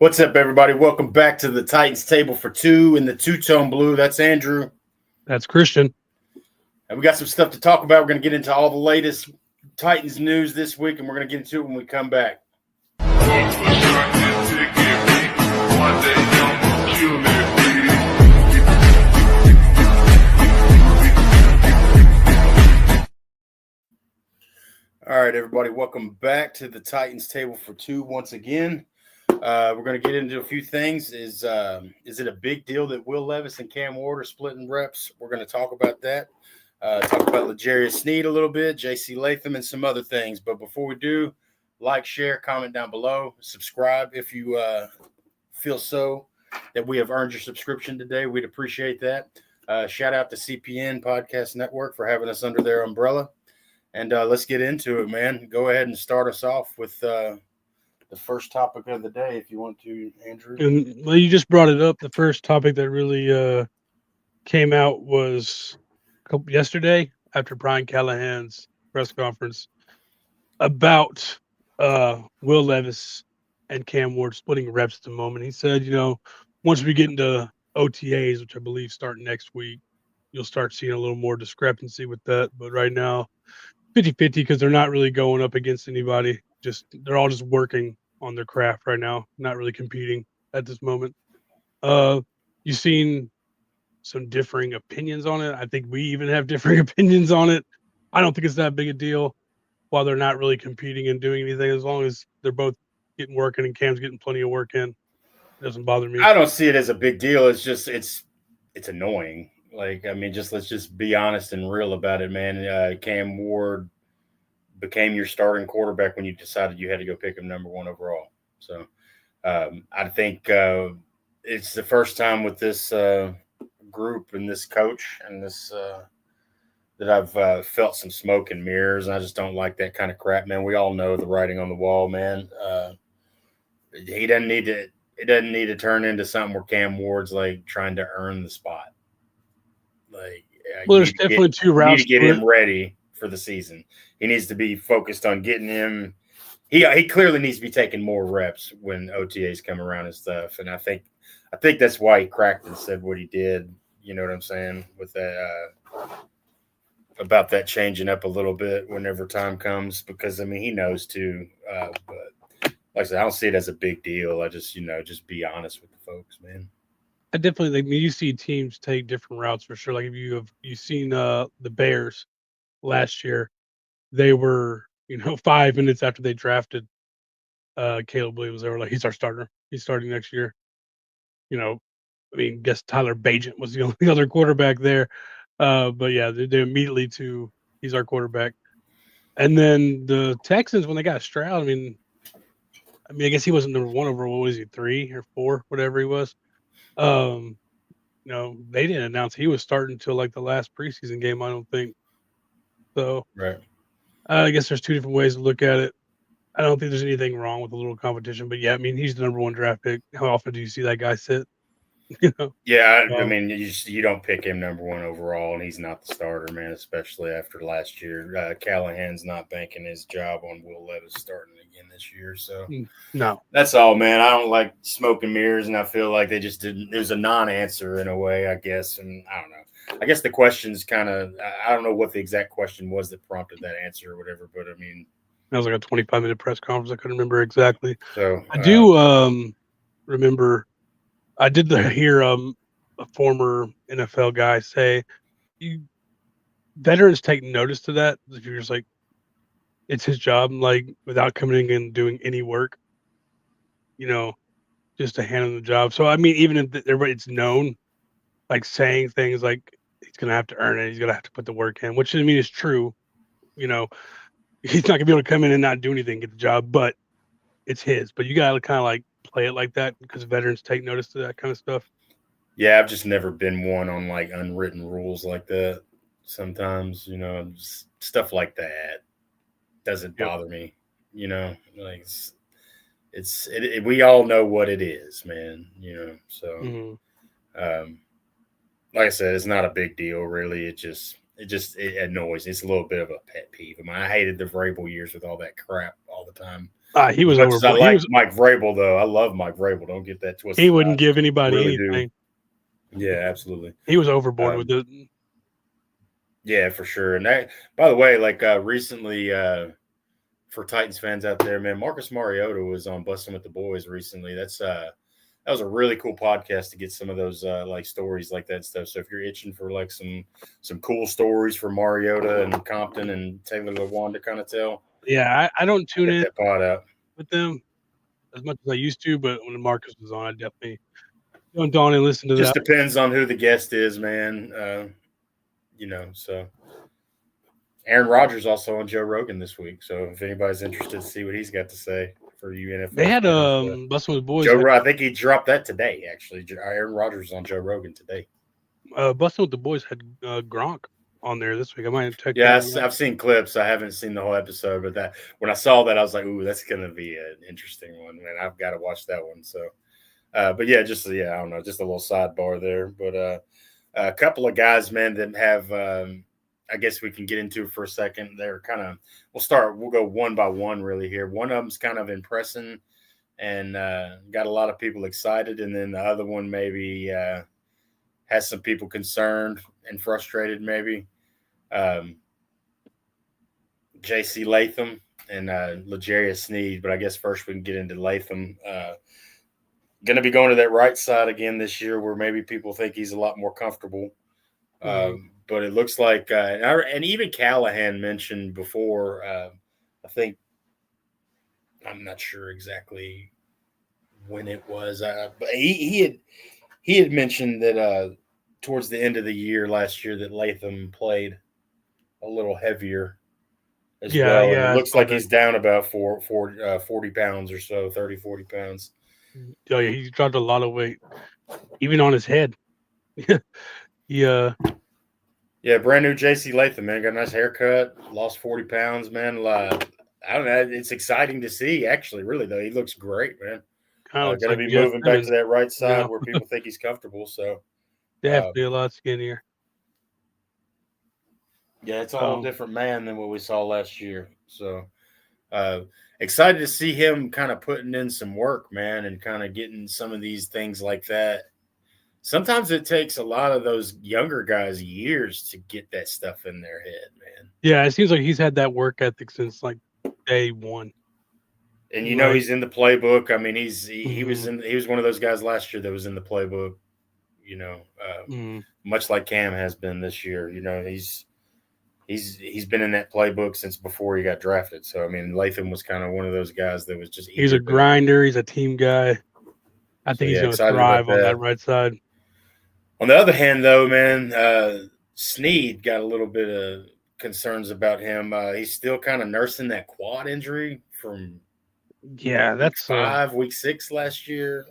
What's up, everybody? Welcome back to the Titans Table for Two in the two-tone blue. That's Andrew. That's Christian. And we got some stuff to talk about. We're going to get into all the latest Titans news this week, and we're going to get into it when we come back. All right, everybody. Welcome back to the Titans Table for Two once again. We're going to get into a few things. Is it a big deal that Will Levis and Cam Ward are splitting reps? We're going to talk about that. Talk about L'Jarius Sneed a little bit, J.C. Latham, and some other things. But before we do, like, share, comment down below. Subscribe if you feel so that we have earned your subscription today. We'd appreciate that. Shout out to CPN Podcast Network for having us under their umbrella. And let's get into it, man. Go ahead and start us off with the first topic of the day, if you want to, Andrew. And well, you just brought it up. The first topic that really came out was yesterday after Brian Callahan's press conference about Will Levis and Cam Ward splitting reps at the moment. He said, once we get into OTAs, which I believe start next week, you'll start seeing a little more discrepancy with that. But right now, 50-50 because they're not really going up against anybody. They're all just working on their craft right now, not really competing at this moment. You've seen some differing opinions on it. I think we even have differing opinions on it. I don't think it's that big a deal while they're not really competing and doing anything. As long as they're both getting working and Cam's getting plenty of work in, it doesn't bother me. I don't see it as a big deal. It's just it's annoying. Like, I mean, let's just be honest and real about it, man. Cam Ward became your starting quarterback when you decided you had to go pick him number one overall. So I think it's the first time with this group and this coach and this that I've felt some smoke and mirrors. And I just don't like that kind of crap, man. We all know the writing on the wall, man. It doesn't need to turn into something where Cam Ward's like trying to earn the spot. Like, well, there's definitely two routes. You need to get him ready for the season. He needs to be focused on getting him. He clearly needs to be taking more reps when OTAs come around and stuff. And I think that's why he cracked and said what he did. You know what I'm saying with that about that changing up a little bit whenever time comes, because I mean he knows too. But like I said, I don't see it as a big deal. I just just be honest with the folks, man. I definitely think you see teams take different routes for sure. Like if you've seen the Bears last year, they were 5 minutes after they drafted Caleb Williams, they were like, he's our starter. He's starting next year. I mean, guess Tyler Bagent was the only other quarterback there. But yeah, they immediately he's our quarterback. And then the Texans, when they got Stroud, I mean, I guess he wasn't number one overall. What was he, 3 or 4, whatever he was? They didn't announce he was starting until like the last preseason game, I don't think. So right. I guess there's two different ways to look at it. I don't think there's anything wrong with a little competition, but yeah, I mean, he's the number one draft pick. How often do you see that guy sit? Yeah, I mean, you don't pick him number one overall, and he's not the starter, man, especially after last year. Callahan's not banking his job on Will Levis starting again this year. So, no. That's all, man. I don't like smoke and mirrors, and I feel like they just didn't – it was a non-answer in a way, I guess, and I don't know. I guess the question's kind of – I don't know what the exact question was that prompted that answer or whatever, but, I mean – that was like a 25-minute press conference. I couldn't remember exactly. So I do remember – I did hear a former NFL guy say, veterans take notice to that. If you're just like, it's his job, like without coming in and doing any work, just to hand him the job. So, I mean, even if it's known, like saying things like he's going to have to earn it, he's going to have to put the work in, which I mean is true. He's not going to be able to come in and not do anything, get the job, but it's his. But you got to kind of like play it like that because veterans take notice to that kind of stuff. Yeah, I've just never been one on like unwritten rules like that. Sometimes, just stuff like that doesn't bother me. Like we all know what it is, man. So like I said, it's not a big deal, really. It annoys me. It's a little bit of a pet peeve. I mean, I hated the Vrabel years with all that crap all the time. He was As much as I overboard. like Mike Vrabel, though, I love Mike Vrabel. Don't get that twisted. He wouldn't give anybody really anything. Yeah, absolutely. He was overboard with it. Yeah, for sure. And that, by the way, like recently, for Titans fans out there, man, Marcus Mariota was on Bustin' with the Boys recently. That was a really cool podcast to get some of those like stories like that stuff. So if you're itching for like some cool stories for Mariota and Compton and Taylor Lewan to kind of tell, yeah, I don't tune in that pod out with them as much as I used to, but when Marcus was on, I definitely jumped on and listened to just that. depends on who the guest is, man. So Aaron Rodgers also on Joe Rogan this week. So if anybody's interested to see what he's got to say for you NFL, they had Bustin' with Boys. I think he dropped that today. Actually, Aaron Rodgers on Joe Rogan today. Bustin' with the Boys had Gronk on there this week. I might check. Yeah, I've seen clips. I haven't seen the whole episode, but that when I saw that, I was like, "Ooh, that's gonna be an interesting one, man. I've got to watch that one." So, but yeah, I don't know, just a little sidebar there. But a couple of guys, man, that have. I guess we can get into it for a second. They're kind of. We'll go one by one, really here. One of them's kind of impressing, and got a lot of people excited, and then the other one maybe has some people concerned and frustrated, maybe. J.C. Latham and L'Jarius Sneed, but I guess first we can get into Latham. Going to be going to that right side again this year, where maybe people think he's a lot more comfortable. But it looks like, and even Callahan mentioned before. I think I'm not sure exactly when it was, but he had mentioned that towards the end of the year last year that Latham played a little heavier as well. Yeah, and it looks like he's down about 40 pounds or so, 30, 40 pounds. Oh, yeah, he's dropped a lot of weight, even on his head. Yeah, brand new J.C. Latham, man. Got a nice haircut, lost 40 pounds, man. I don't know. It's exciting to see, actually, really, though. He looks great, man. Going to be moving back to that right side where people think he's comfortable. So definitely a lot skinnier. Yeah, it's a whole different man than what we saw last year. So excited to see him kind of putting in some work, man, and kind of getting some of these things like that. Sometimes it takes a lot of those younger guys years to get that stuff in their head, man. Yeah, it seems like he's had that work ethic since like day one. And he's in the playbook. I mean, he was one of those guys last year that was in the playbook. Much like Cam has been this year. He's been in that playbook since before he got drafted. So I mean, Latham was kind of one of those guys that was just. He's a grinder. He's a team guy. I think he's going to thrive on that right side. On the other hand, though, man, Sneed got a little bit of concerns about him. He's still kind of nursing that quad injury from that's week 6 last year,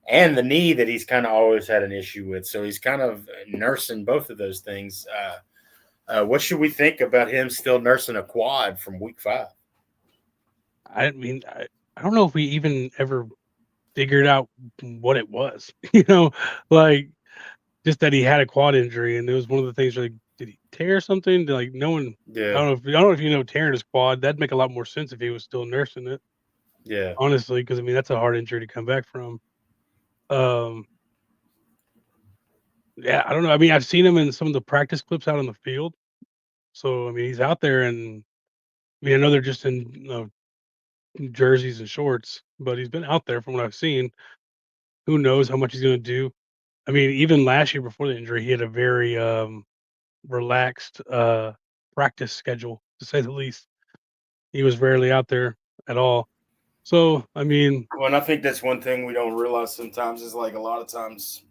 and the knee that he's kind of always had an issue with. So he's kind of nursing both of those things. What should we think about him still nursing a quad from week 5? I mean, I don't know if we even ever figured out what it was, like just that he had a quad injury, and it was one of the things like, did he tear something? Like no one, yeah. I don't know if tearing his quad. That'd make a lot more sense if he was still nursing it. Yeah, honestly, because I mean that's a hard injury to come back from. Yeah, I don't know. I mean, I've seen him in some of the practice clips out on the field. So, I mean, he's out there, and I mean, I know they're just in jerseys and shorts, but he's been out there from what I've seen. Who knows how much he's going to do? I mean, even last year before the injury, he had a very relaxed practice schedule, to say the least. He was rarely out there at all. So, I mean, well, and I think that's one thing we don't realize sometimes is like a lot of times.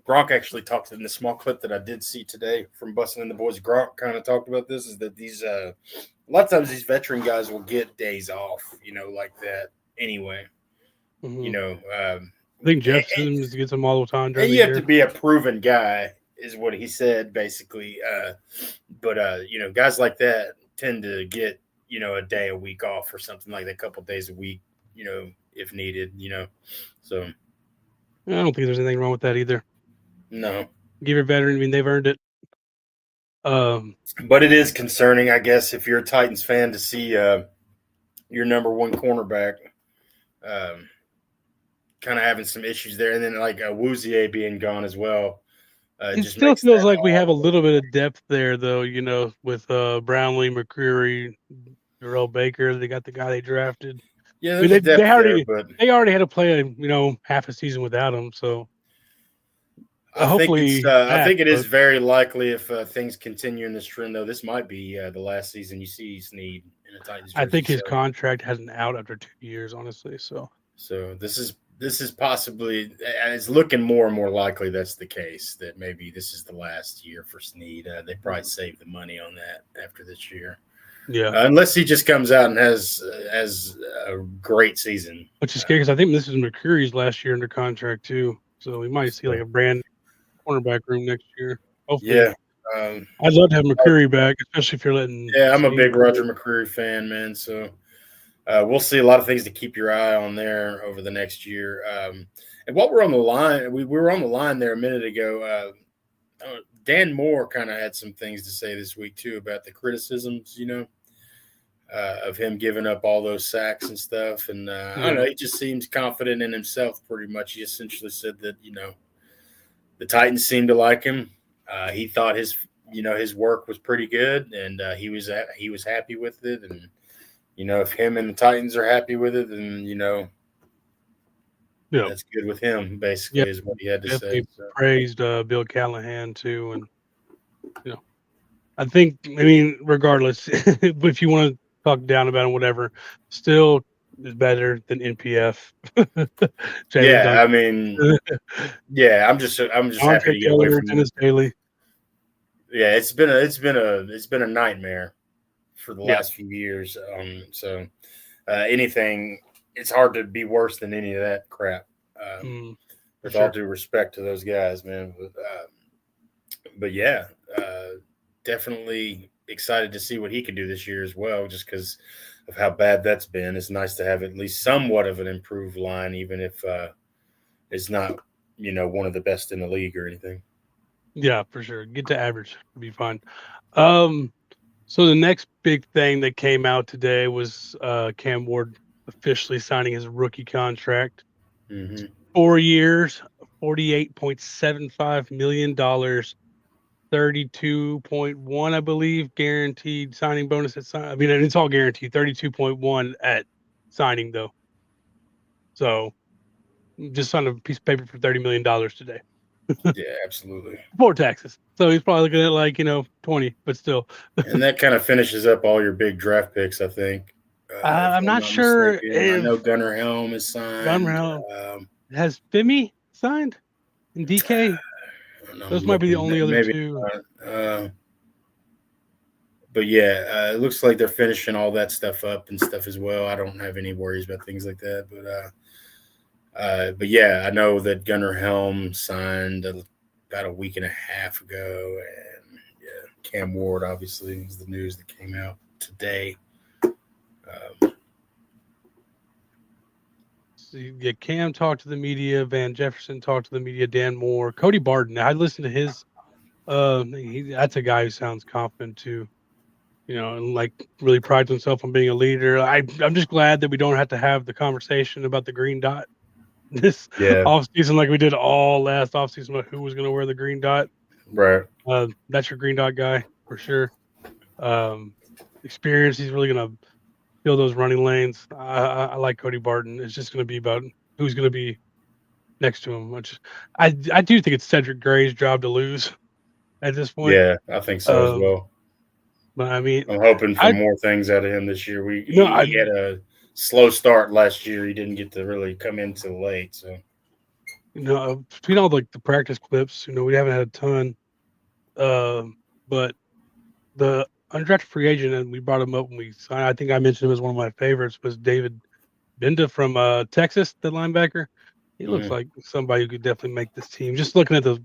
Gronk actually talked in the small clip that I did see today from Bustin' and the Boys. Gronk kind of talked about this, is that these a lot of times these veteran guys will get days off, like that anyway. I think Jeff Sims gets them all the time. And you have to be a proven guy, is what he said, basically. But guys like that tend to get, a day a week off or something like that, a couple days a week, if needed, So I don't think there's anything wrong with that either. No. Give your veteran, I mean, they've earned it. But it is concerning, I guess, if you're a Titans fan, to see your number one cornerback. Kind of having some issues there, and then like Woozier being gone as well. It Just still makes feels that like we all- have a little bit of depth there, though. With Brownlee, McCreary, Darrell Baker. They got the guy they drafted. Yeah, I mean, there's a depth there, but they already had to play half a season without him. So hopefully he's I back, think it is but very likely if things continue in this trend, though, this might be the last season you see Snead in a Titans jersey. I think his contract has an out after 2 years, honestly. So this is possibly, it's looking more and more likely that's the case, that maybe this is the last year for Snead. They probably saved the money on that after this year. yeah, Unless he just comes out and has a great season. which is scary because I think this is McCreary's last year under contract too. So we might see like a brand cornerback room next year. Hopefully. Yeah. I'd love to have McCreary back, especially if you're letting. Yeah, I'm a big Roger McCreary fan, man. So we'll see a lot of things to keep your eye on there over the next year. And while we're on the line, we were on the line there a minute ago. Dan Moore kind of had some things to say this week too about the criticisms, of him giving up all those sacks and stuff. And I don't know, he just seems confident in himself pretty much. He essentially said that, the Titans seemed to like him. He thought his work was pretty good, and he was happy with it. And, if him and the Titans are happy with it, then, that's good with him, basically, is what he had to say. So. Praised Bill Callahan too. And, regardless, if you want to talk down about him, whatever, still is better than NPF. Yeah, I mean, yeah, I'm just happy to get away from Dennis Daly. Yeah, it's been a nightmare for the last few years. So anything, it's hard to be worse than any of that crap. With all due respect to those guys, man. But yeah, definitely excited to see what he can do this year as well, just because of how bad that's been. It's nice to have at least somewhat of an improved line, even if it's not, one of the best in the league or anything. Yeah, for sure. Get to average, be fine. So the next big thing that came out today was Cam Ward officially signing his rookie contract. 4 years, $48.75 million, 32.1, I believe, guaranteed signing bonus at sign. I mean, it's all guaranteed. 32.1 at signing, though. So, just signed a piece of paper for $30 million today. Yeah, absolutely. Before taxes. So he's probably looking at 20, but still. And that kind of finishes up all your big draft picks, I think. I'm not sure if I know Gunnar Helm is signed. Gunnar Helm. Has Femi signed? And DK? Those might be the only other two. But yeah, it looks like they're finishing all that stuff up and stuff as well. I don't have any worries about things like that. But yeah, I know that Gunnar Helm signed about a week and a half ago. And yeah, Cam Ward obviously is the news that came out today. Cam talked to the media. Van Jefferson talked to the media. Dan Moore, Cody Barton. I listened to his. That's a guy who sounds confident too. And really prides himself on being a leader. I'm just glad that we don't have to have the conversation about the green dot this offseason like we did all last offseason about who was going to wear the green dot. Right. That's your green dot guy for sure. Experience. He's really going to fill those running lanes. I like Cody Barton. It's just going to be about who's going to be next to him. I do think it's Cedric Gray's job to lose at this point. Yeah, I think so as well. But I mean, I'm hoping for more things out of him this year. He had a slow start last year. He didn't get to really come in till late. So, between all the practice clips, we haven't had a ton. But the undrafted free agent, and we brought him up when we signed. I think I mentioned him as one of my favorites. Was David Benda from Texas, the linebacker. He looks like somebody who could definitely make this team. Just looking at the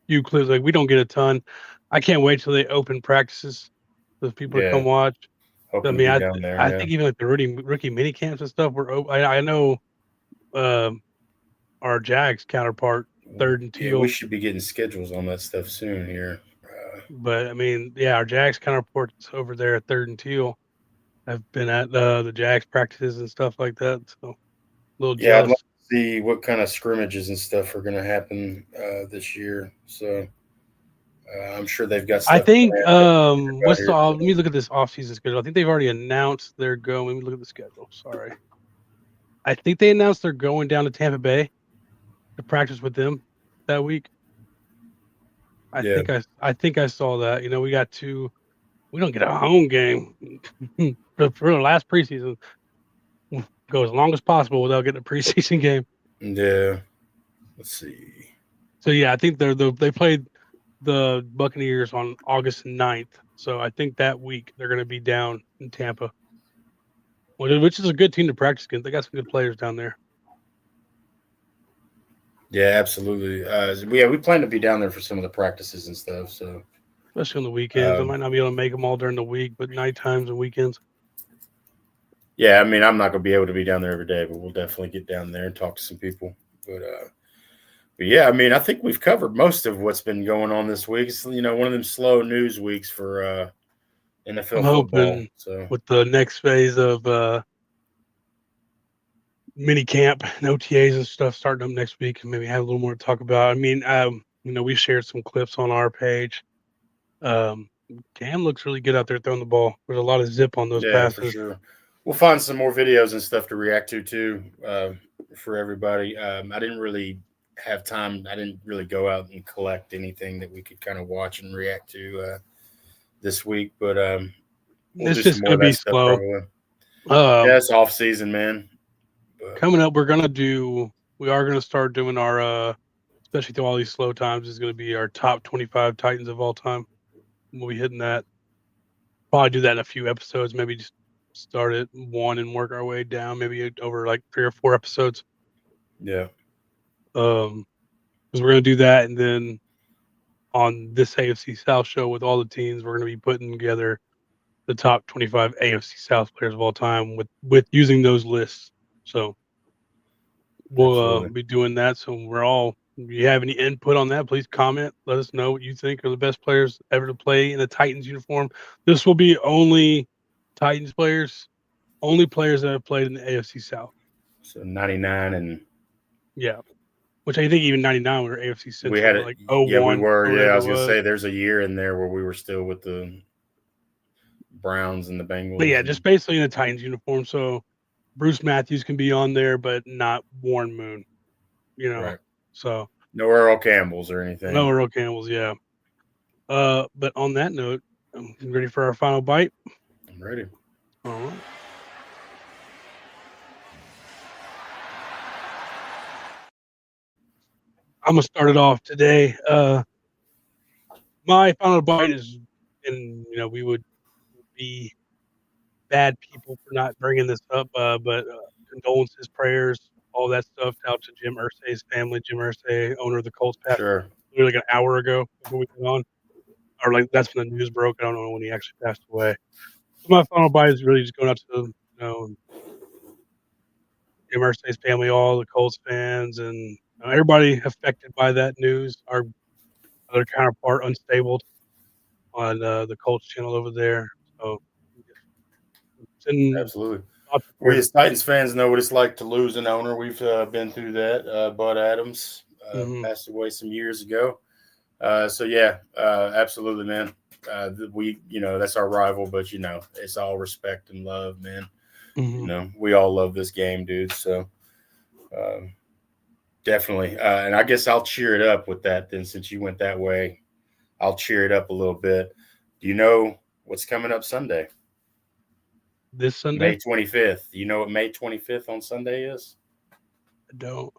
few clips, we don't get a ton. I can't wait till they open practices. Those people to come watch. I mean, I think even the rookie mini camps and stuff were open. I know our Jags counterpart, Third and Teal. We should be getting schedules on that stuff soon here. But I mean, our Jags counterparts over there at Third and Teal. I've been at the Jags practices and stuff like that, so a little Yeah, I'd jealous. like to see what kind of scrimmages and stuff are going to happen this year. So I'm sure they've got I stuff think planned for everybody here. let me look at this offseason schedule. I think they've already announced they're going. Let me look at the schedule. Sorry. I think they announced they're going down to Tampa Bay to practice with them that week. Yeah. I think I saw that. You know, we don't get a home game for the last preseason. Go as long as possible without getting a preseason game. Yeah. Let's see. So yeah, I think they played the Buccaneers on August 9th. So I think that week they're going to be down in Tampa, which is a good team to practice against. They got some good players down there. Yeah, absolutely. We plan to be down there for some of the practices and stuff. So Especially on the weekends. I might not be able to make them all during the week, but night times and weekends. yeah, I mean, I'm not going to be able to be down there every day, but we'll definitely get down there and talk to some people. But yeah, I mean, I think we've covered most of what's been going on this week. It's, one of them slow news weeks for NFL I'm football. hoping So with the next phase of mini camp and OTAs and stuff starting up next week, and maybe have a little more to talk about. I mean, we shared some clips on our page. Cam looks really good out there throwing the ball. There's a lot of zip on those yeah, for passes. sure. We'll find some more videos and stuff to react to too for everybody. I didn't really have time. I didn't really go out and collect anything that we could kind of watch and react to this week, but we'll It's do some just more gonna of that be stuff slow. probably. Yeah, it's off season, man. But Coming up, we are gonna start doing our especially through all these slow times is gonna be our top 25 Titans of all time. We'll be hitting that. Probably do that in a few episodes. Maybe just start at one and work our way down. Maybe over like 3 or 4 episodes. yeah, Because we're gonna do that, and then on this AFC South show with all the teams, we're gonna be putting together the top 25 AFC South players of all time with using those lists. So we'll absolutely. be doing that. So if you have any input on that, please comment. Let us know what you think are the best players ever to play in a Titans uniform. This will be only Titans players, only players that have played in the AFC South. So 99 and Yeah. Which I think even 99 were AFC we Central, had but it. like Yeah, we 01 were. or Yeah, I whatever was it gonna was. say there's a year in there where we were still with the Browns and the Bengals. But yeah, just basically in a Titans uniform. So Bruce Matthews can be on there, but not Warren Moon, right. So No Earl Campbells or anything. no Earl Campbell's, yeah. But on that note, I'm ready for our final bite. I'm ready. All right. I'm gonna start it off today. My final bite is, and we would be bad people for not bringing this up, but condolences, prayers, all that stuff out to Jim Irsay's family. Jim Irsay, owner of the Colts, passed Sure. literally like an hour ago before we went on, or like that's when the news broke. I don't know when he actually passed away. So my final bite is really just going out to Jim Irsay's family, all the Colts fans, and everybody affected by that news. Our other counterpart, Unstable, on the Colts channel over there. So, Absolutely. We as Titans fans know what it's like to lose an owner. We've been through that. Bud Adams passed away some years ago. So yeah, absolutely, man. That's our rival, but it's all respect and love, man. We all love this game, dude. So definitely. And I guess I'll cheer it up with that then, since you went that way. I'll cheer it up a little bit. Do you know what's coming up Sunday? This Sunday? May 25th. You know what May 25th on Sunday is? I don't.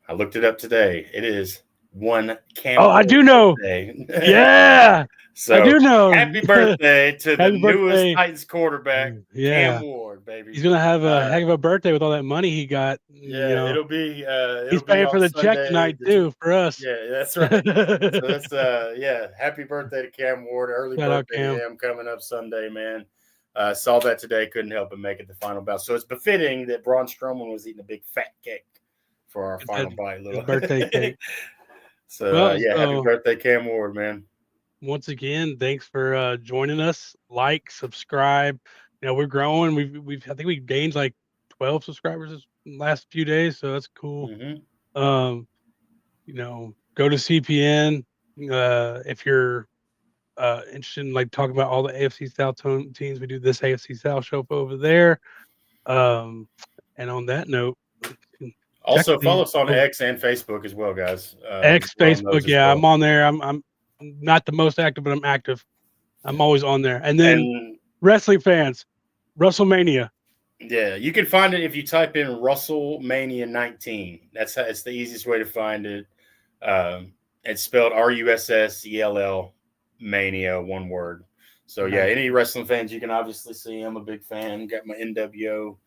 I looked it up today. It is one Cam. Oh, I do know. Yeah. So I do know. Happy birthday to the Happy birthday. newest Titans quarterback, Yeah. Cam Ward, baby. He's gonna have a heck of a birthday with all that money he got. Yeah, it'll be. He's paying for the check tonight too for us. Yeah, that's right. So that's happy birthday to Cam Ward. Early Shout out, birthday Cam. to him coming up Sunday, man. Saw that today. Couldn't help but make it the final bout. So it's befitting that Braun Strowman was eating a big fat cake for our final bite. Little birthday cake. So happy birthday, Cam Ward, man. Once again, thanks for joining us. Like, subscribe, we're growing. I think we gained like 12 subscribers this last few days, so that's cool. Mm-hmm. Go to CPN if you're interested in like talking about all the AFC South teams. We do this AFC South show over there. And on that note, Also follow us on X and Facebook as well, guys. X, Facebook, yeah, well. I'm on there. I'm not the most active, but I'm active. I'm always on there. And then wrestling fans, WrestleMania. Yeah, you can find it if you type in WrestleMania 19. It's the easiest way to find it. It's spelled RUSSELL Mania, one word. So yeah, any wrestling fans, you can obviously see. I'm a big fan. Got my NWO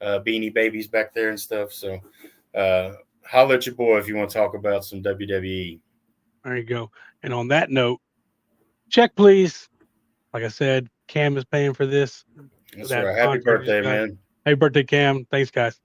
Beanie Babies back there and stuff. So holler at your boy if you want to talk about some WWE. There you go. And on that note, check please. Like I said, Cam is paying for this. That's right. Happy birthday, man. Happy birthday, Cam. Thanks, guys.